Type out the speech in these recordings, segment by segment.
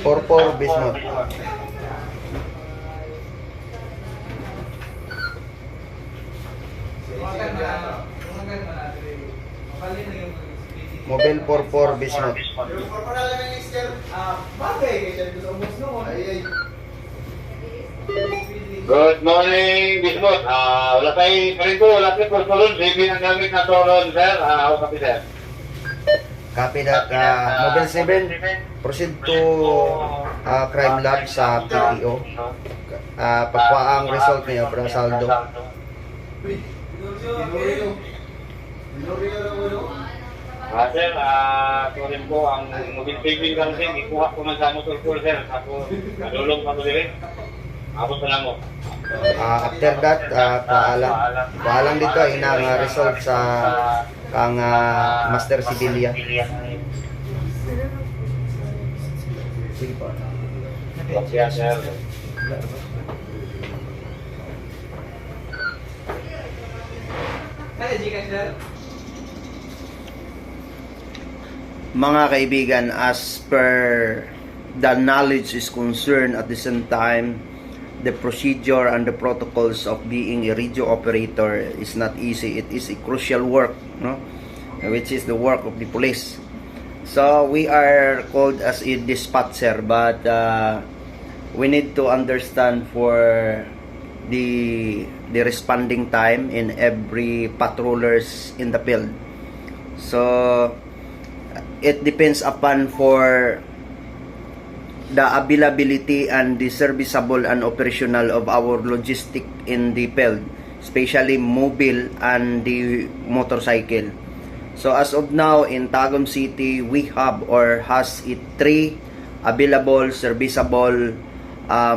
44 Bismuth. Mobile 44 Bismuth. Good morning, Bismuth. Wala tayo pa rin po. Wala tayo po tulon. Sige ang gamit na tulon, sir. Copy, sir. Copy that. Mobile 7, proceed to crime lab sa PTO. Pagkuha ang result niyo para saldo. Sir, ito rin po ang mobile saving lang din. Ikuha ko man sa motor po, sir. Ako, kadulong pa ko din. Ako sa namo. After that, paalam dito inang result sa kang Master Sibilia. Sige po. Yes, sir. Mga kaibigan, as per the knowledge is concerned, at the same time, the procedure and the protocols of being a radio operator is not easy. It is a crucial work, no? Which is the work of the police. So we are called as a dispatcher, but we need to understand for the responding time in every patrollers in the field. So it depends upon for the availability and the serviceable and operational of our logistic in the field, especially mobile and the motorcycle. So as of now in Tagum City, we have or has it 3 available serviceable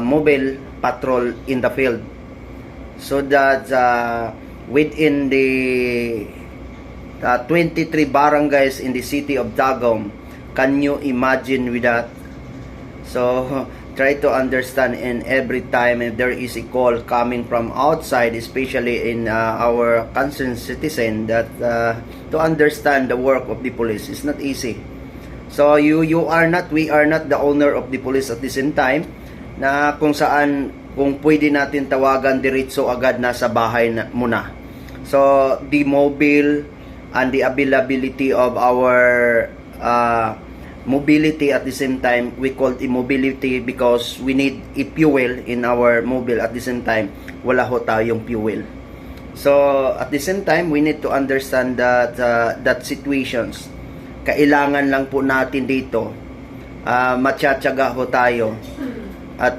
mobile patrol in the field. So that within the 23 barangays in the city of Tagum, can you imagine with that? So try to understand, in every time if there is a call coming from outside, especially in our concerned citizen, that to understand the work of the police is not easy. So we are not the owner of the police at the same time, na kung saan kung pwede natin tawagan diretso agad nasa bahay mo na. So the mobile and the availability of our mobility at the same time, we call it immobility because we need a fuel in our mobile. At the same time, wala ho tayong fuel. So at the same time, we need to understand that that situations, kailangan lang po natin dito matiyatsaga ho tayo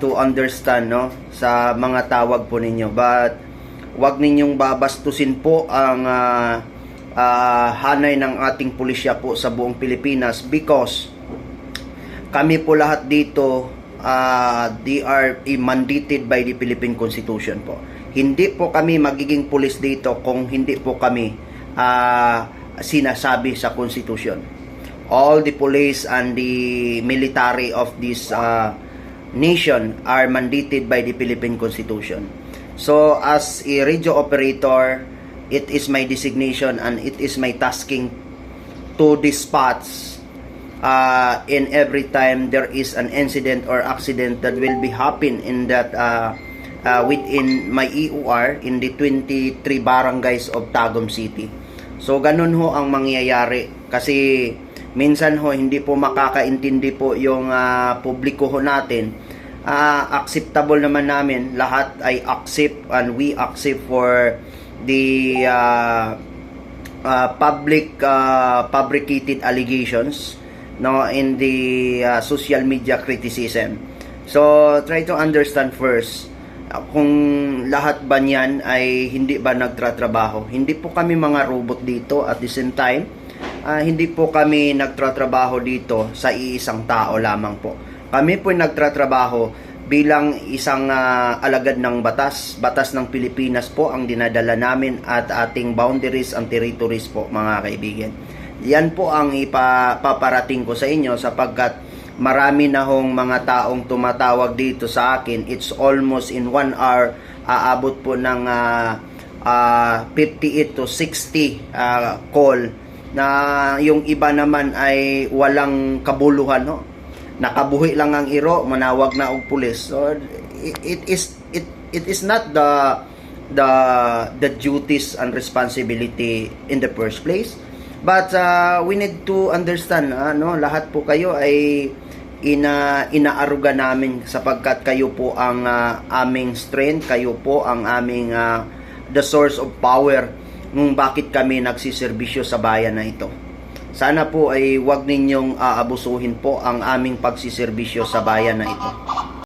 to understand, no, sa mga tawag po ninyo. But wag ninyong babastusin po ang hanay ng ating pulisya po sa buong Pilipinas, because kami po lahat dito they are mandated by the Philippine Constitution po. Hindi po kami magiging pulis dito kung hindi po kami sinasabi sa Constitution. All the police and the military of this nation are mandated by the Philippine Constitution. So as a radio operator, it is my designation and it is my tasking to dispatch in every time there is an incident or accident that will be happen in that within my EOR in the 23 barangays of Tagum City. So ganun ho ang mangyayari, kasi minsan ho hindi po makakaintindi po yung publiko ho natin. Acceptable naman namin, lahat ay accept and we accept for the public fabricated allegations, no, in the social media criticism. So try to understand first, kung lahat ba niyan ay hindi ba nagtratrabaho. Hindi po kami mga robot dito. At the same time, hindi po kami nagtratrabaho dito sa iisang tao lamang po. Kami po nagtratrabaho bilang isang alagad ng batas ng Pilipinas po ang dinadala namin, at ating boundaries and territories po, mga kaibigan. Yan po ang ipaparating ko sa inyo, sapagkat marami na hong mga taong tumatawag dito sa akin. It's almost in 1 hour aabot po ng 58 to 60 call, na yung iba naman ay walang kabuluhan, no, nakabuhi lang ang iro, manawag na og pulis. So it is not the duties and responsibility in the first place. But we need to understand, lahat po kayo ay inaaruga namin sapagkat kayo po ang aming strength, kayo po ang aming the source of power kung bakit kami nagsiservisyo sa bayan na ito. Sana po ay wag ninyong aabusuhin po ang aming pagsiservisyo sa bayan na ito.